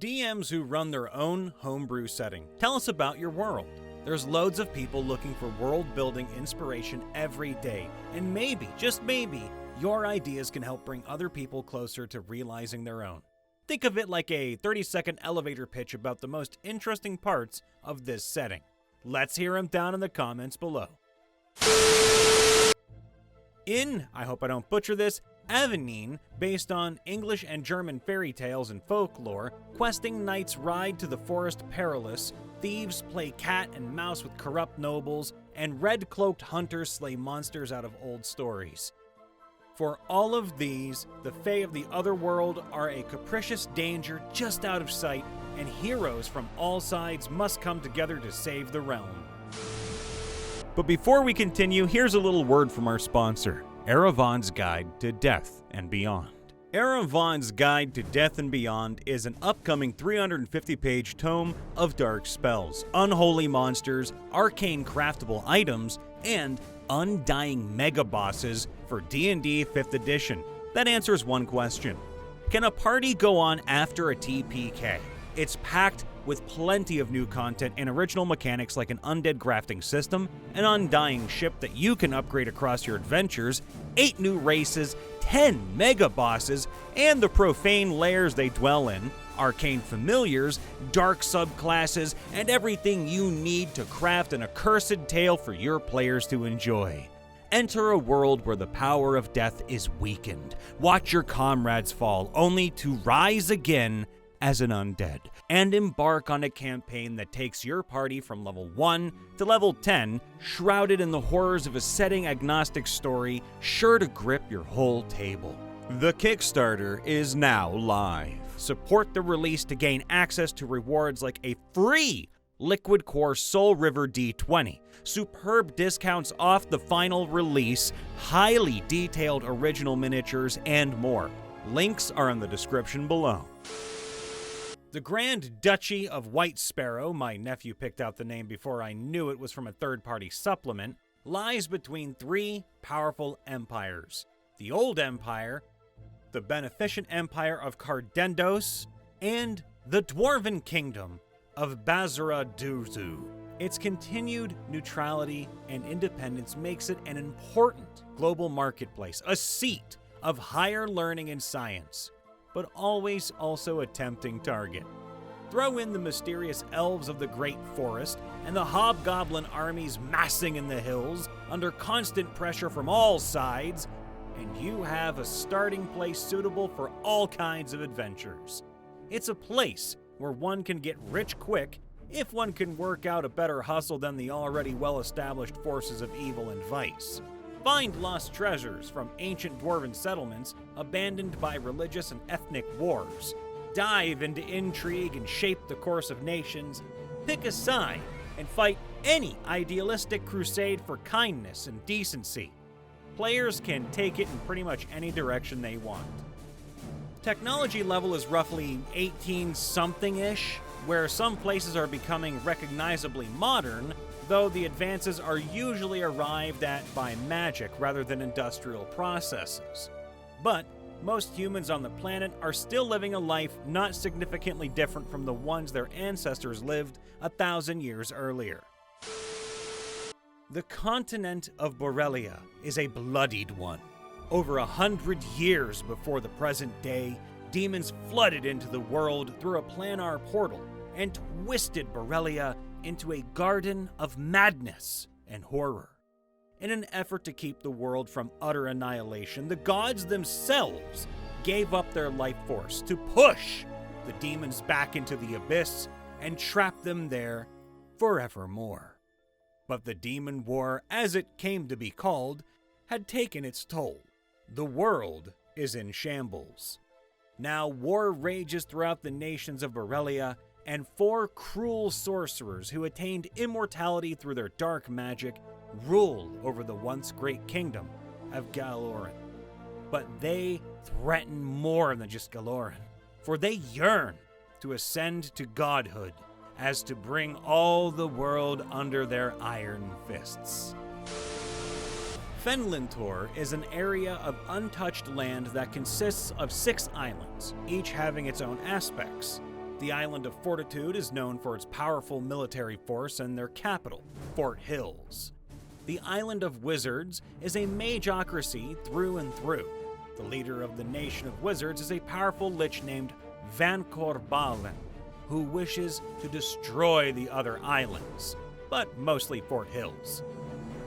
DMs who run their own homebrew setting, tell us about your world. There's loads of people looking for world-building inspiration every day, and maybe, just maybe, your ideas can help bring other people closer to realizing their own. Think of it like a 30-second elevator pitch about the most interesting parts of this setting. Let's hear them down in the comments below. In, I hope I don't butcher this, Erevan, based on English and German fairy tales and folklore, questing knights ride to the forest perilous, thieves play cat and mouse with corrupt nobles, and red-cloaked hunters slay monsters out of old stories. For all of these, the Fae of the Otherworld are a capricious danger just out of sight, and heroes from all sides must come together to save the realm. But before we continue, here's a little word from our sponsor, Erevan's Guide to Death and Beyond. Erevan's Guide to Death and Beyond is an upcoming 350-page tome of dark spells, unholy monsters, arcane craftable items, and undying mega-bosses for D&D 5th edition. That answers one question. Can a party go on after a TPK? It's packed with plenty of new content and original mechanics like an undead crafting system, an undying ship that you can upgrade across your adventures, 8 new races, 10 mega bosses, and the profane lairs they dwell in, arcane familiars, dark subclasses, and everything you need to craft an accursed tale for your players to enjoy. Enter a world where the power of death is weakened. Watch your comrades fall, only to rise again as an undead, and embark on a campaign that takes your party from level 1 to level 10, shrouded in the horrors of a setting-agnostic story sure to grip your whole table. The Kickstarter is now live. Support the release to gain access to rewards like a free Liquid Core Soul River D20, superb discounts off the final release, highly detailed original miniatures, and more. Links are in the description below. The Grand Duchy of Whitesparrow, my nephew picked out the name before I knew it was from a third-party supplement, lies between 3 powerful empires. The Old Empire, the Beneficent Empire of Cardendos, and the Dwarven Kingdom of Bazara-Duzu. Its continued neutrality and independence makes it an important global marketplace, a seat of higher learning and science, but always also a tempting target. Throw in the mysterious elves of the Great Forest and the hobgoblin armies massing in the hills under constant pressure from all sides, and you have a starting place suitable for all kinds of adventures. It's a place where one can get rich quick if one can work out a better hustle than the already well-established forces of evil and vice. Find lost treasures from ancient dwarven settlements abandoned by religious and ethnic wars. Dive into intrigue and shape the course of nations. Pick a side and fight any idealistic crusade for kindness and decency. Players can take it in pretty much any direction they want. Technology level is roughly 18-something-ish, where some places are becoming recognizably modern, though the advances are usually arrived at by magic rather than industrial processes. But most humans on the planet are still living a life not significantly different from the ones their ancestors lived 1,000 years earlier. The continent of Borrelia is a bloodied one. Over 100 years before the present day, demons flooded into the world through a planar portal and twisted Borrelia into a garden of madness and horror. In an effort to keep the world from utter annihilation, the gods themselves gave up their life force to push the demons back into the abyss and trap them there forevermore. But the demon war, as it came to be called, had taken its toll. The world is in shambles. Now war rages throughout the nations of Borrelia, and 4 cruel sorcerers who attained immortality through their dark magic rule over the once great kingdom of Galoran. But they threaten more than just Galoran, for they yearn to ascend to godhood, as to bring all the world under their iron fists. Fenlintor is an area of untouched land that consists of 6 islands, each having its own aspects. The island of Fortitude is known for its powerful military force and their capital, Fort Hills. The island of Wizards is a magocracy through and through. The leader of the nation of wizards is a powerful lich named Van Korballen, who wishes to destroy the other islands, but mostly Fort Hills.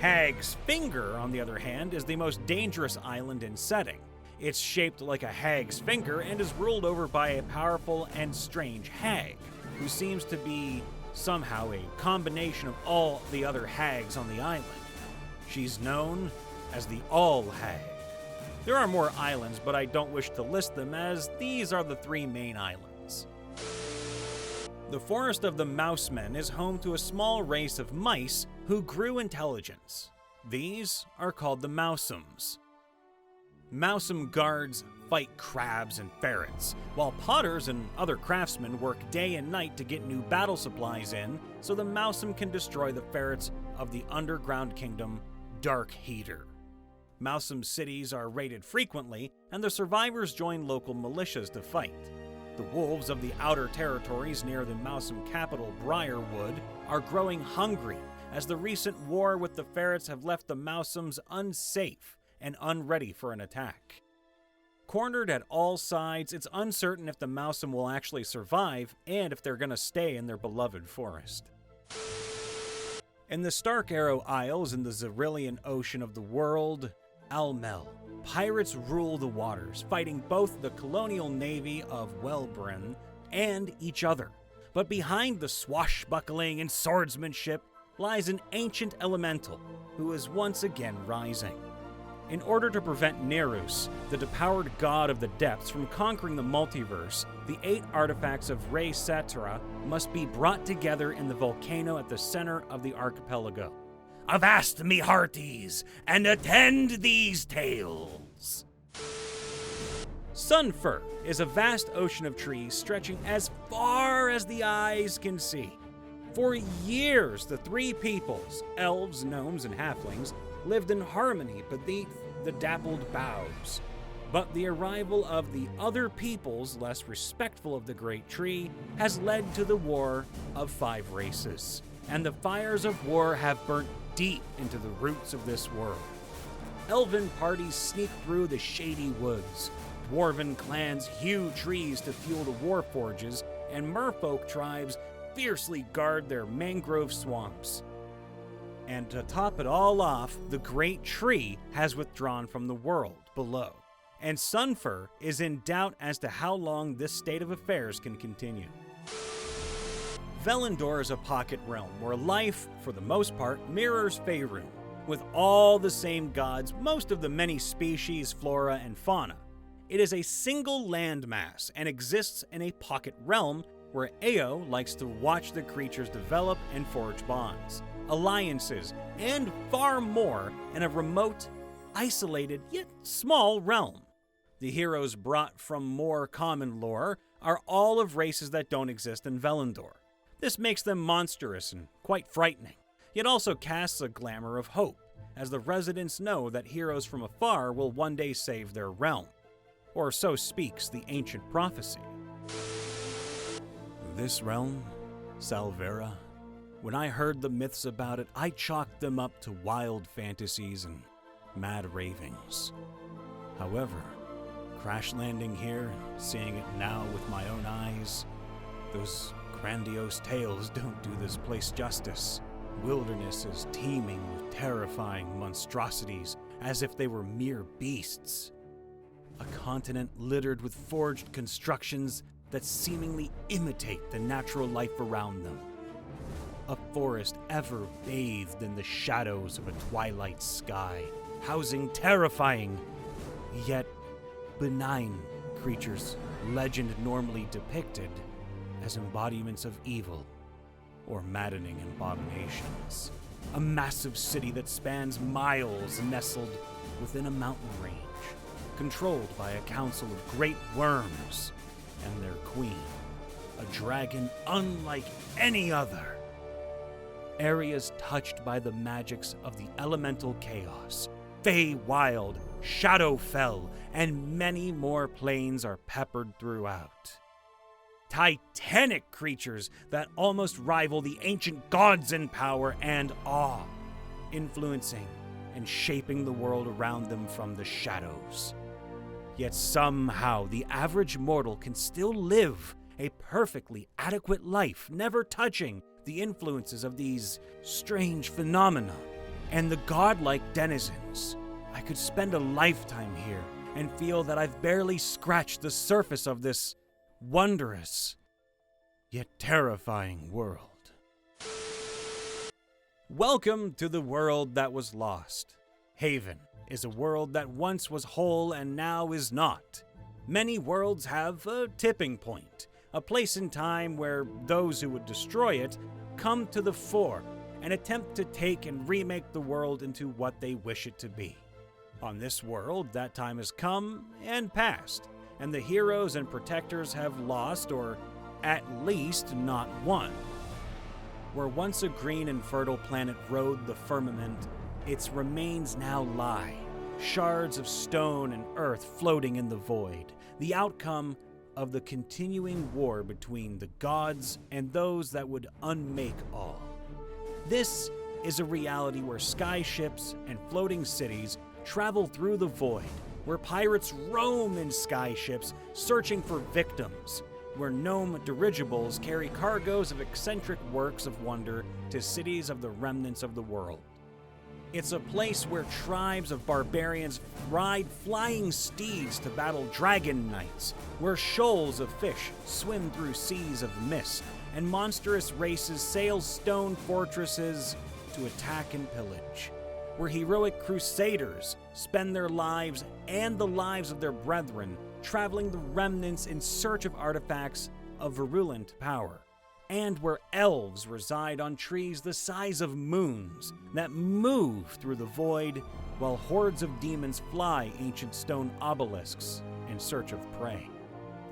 Hag's Finger, on the other hand, is the most dangerous island in setting. It's shaped like a hag's finger and is ruled over by a powerful and strange hag, who seems to be somehow a combination of all the other hags on the island. She's known as the All Hag. There are more islands, but I don't wish to list them as these are the 3 main islands. The Forest of the Mousemen is home to a small race of mice who grew intelligence. These are called the Mousums. Mousum guards fight crabs and ferrets, while potters and other craftsmen work day and night to get new battle supplies in so the Mousum can destroy the ferrets of the underground kingdom Dark Heater. Mousum cities are raided frequently, and the survivors join local militias to fight. The wolves of the outer territories near the Mousum capital Briarwood are growing hungry, as the recent war with the ferrets have left the Mousums unsafe and unready for an attack. Cornered at all sides, it's uncertain if the Mousum will actually survive and if they're going to stay in their beloved forest. In the Stark Arrow Isles in the Zerillian Ocean of the world, Almel, pirates rule the waters, fighting both the colonial navy of Welbren and each other. But behind the swashbuckling and swordsmanship lies an ancient elemental who is once again rising. In order to prevent Nerus, the depowered god of the depths, from conquering the multiverse, the 8 artifacts of Re Cetera must be brought together in the volcano at the center of the archipelago. Avast me hearties, and attend these tales! Sunfur is a vast ocean of trees stretching as far as the eyes can see. For years, the 3 peoples, elves, gnomes, and halflings, lived in harmony beneath the dappled boughs. But the arrival of the other peoples, less respectful of the great tree, has led to the war of 5 races, and the fires of war have burnt deep into the roots of this world. Elven parties sneak through the shady woods, dwarven clans hew trees to fuel the warforges, and merfolk tribes fiercely guard their mangrove swamps. And to top it all off, the great tree has withdrawn from the world below, and Sunfur is in doubt as to how long this state of affairs can continue. Velendor is a pocket realm where life, for the most part, mirrors Faerun, with all the same gods, most of the many species, flora, and fauna. It is a single landmass and exists in a pocket realm where Ao likes to watch the creatures develop and forge bonds, alliances, and far more in a remote, isolated, yet small realm. The heroes brought from more common lore are all of races that don't exist in Velendor. This makes them monstrous and quite frightening, yet also casts a glamour of hope, as the residents know that heroes from afar will one day save their realm. Or so speaks the ancient prophecy. This realm, Salvera, when I heard the myths about it, I chalked them up to wild fantasies and mad ravings. However, crash landing here and seeing it now with my own eyes, those grandiose tales don't do this place justice. Wilderness is teeming with terrifying monstrosities as if they were mere beasts. A continent littered with forged constructions that seemingly imitate the natural life around them. A forest ever bathed in the shadows of a twilight sky, housing terrifying, yet benign creatures legend normally depicted as embodiments of evil or maddening abominations. A massive city that spans miles nestled within a mountain range, controlled by a council of great worms and their queen, a dragon unlike any other. Areas touched by the magics of the elemental chaos, Feywild, Shadowfell, and many more planes are peppered throughout. titanic creatures that almost rival the ancient gods in power and awe, influencing and shaping the world around them from the shadows. Yet somehow the average mortal can still live a perfectly adequate life, never touching the influences of these strange phenomena and the godlike denizens. I could spend a lifetime here and feel that I've barely scratched the surface of this wondrous yet terrifying world. Welcome to the world that was lost. Haven is a world that once was whole and now is not. Many worlds have a tipping point, a place in time where those who would destroy it come to the fore and attempt to take and remake the world into what they wish it to be. On this world, that time has come and passed, and the heroes and protectors have lost, or at least not won. Where once a green and fertile planet rode the firmament, its remains now lie, shards of stone and earth floating in the void, the outcome of the continuing war between the gods and those that would unmake all. This is a reality where skyships and floating cities travel through the void, where pirates roam in skyships searching for victims, where gnome dirigibles carry cargoes of eccentric works of wonder to cities of the remnants of the world. It's a place where tribes of barbarians ride flying steeds to battle dragon knights, where shoals of fish swim through seas of mist, and monstrous races sail stone fortresses to attack and pillage, where heroic crusaders spend their lives and the lives of their brethren traveling the remnants in search of artifacts of virulent power, and where elves reside on trees the size of moons that move through the void while hordes of demons fly ancient stone obelisks in search of prey.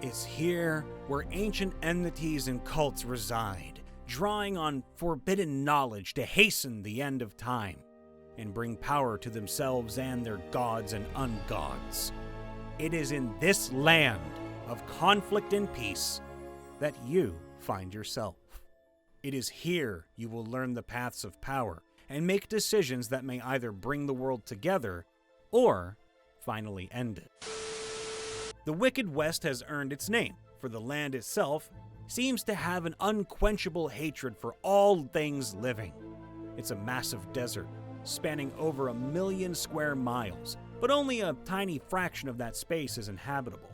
It's here where ancient enmities and cults reside, drawing on forbidden knowledge to hasten the end of time and bring power to themselves and their gods and ungods. It is in this land of conflict and peace that you find yourself. It is here you will learn the paths of power and make decisions that may either bring the world together or finally end it. The Wicked West has earned its name, for the land itself seems to have an unquenchable hatred for all things living. It's a massive desert, spanning over 1 million square miles, but only a tiny fraction of that space is inhabitable.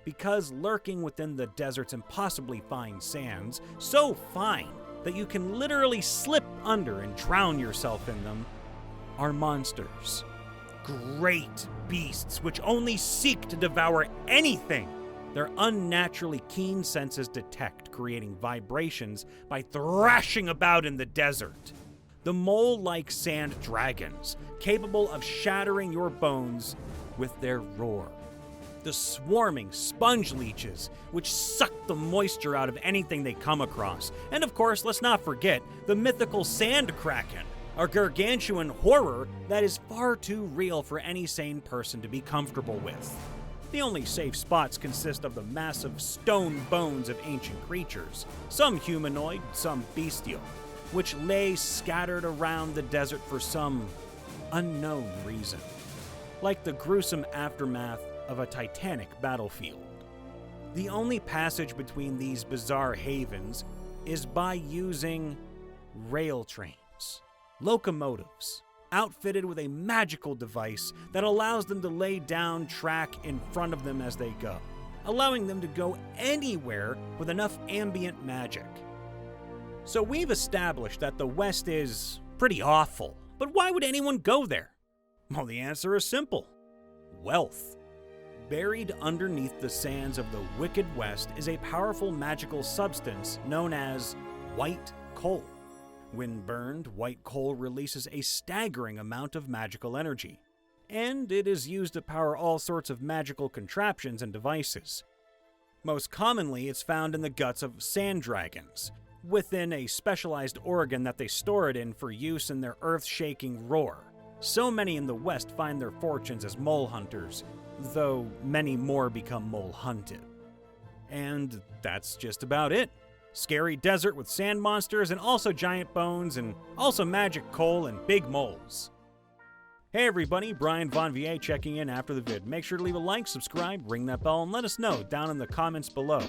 Because lurking within the desert's impossibly fine sands, so fine that you can literally slip under and drown yourself in them, are monsters. Great beasts which only seek to devour anything their unnaturally keen senses detect, creating vibrations by thrashing about in the desert. The mole-like sand dragons, capable of shattering your bones with their roar. The swarming sponge leeches, which suck the moisture out of anything they come across. And of course, let's not forget the mythical sand kraken, a gargantuan horror that is far too real for any sane person to be comfortable with. The only safe spots consist of the massive stone bones of ancient creatures, some humanoid, some bestial, which lay scattered around the desert for some unknown reason, like the gruesome aftermath of a titanic battlefield. The only passage between these bizarre havens is by using rail trains, locomotives, outfitted with a magical device that allows them to lay down track in front of them as they go, allowing them to go anywhere with enough ambient magic. So we've established that the West is pretty awful, but why would anyone go there? Well, the answer is simple: wealth. Buried underneath the sands of the Wicked West is a powerful magical substance known as white coal. When burned, white coal releases a staggering amount of magical energy, and it is used to power all sorts of magical contraptions and devices. Most commonly, it's found in the guts of sand dragons, within a specialized organ that they store it in for use in their earth-shaking roar. So many in the West find their fortunes as mole hunters, though many more become mole hunted. And that's just about it. Scary desert with sand monsters and also giant bones and also magic coal and big moles. Hey everybody, Brian Von VA checking in after the vid. Make sure to leave a like, subscribe, ring that bell, and let us know down in the comments below.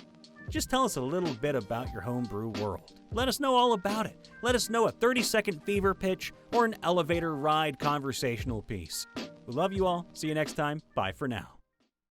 Just tell us a little bit about your homebrew world. Let us know all about it. Let us know a 30-second fever pitch or an elevator ride conversational piece. We love you all. See you next time. Bye for now.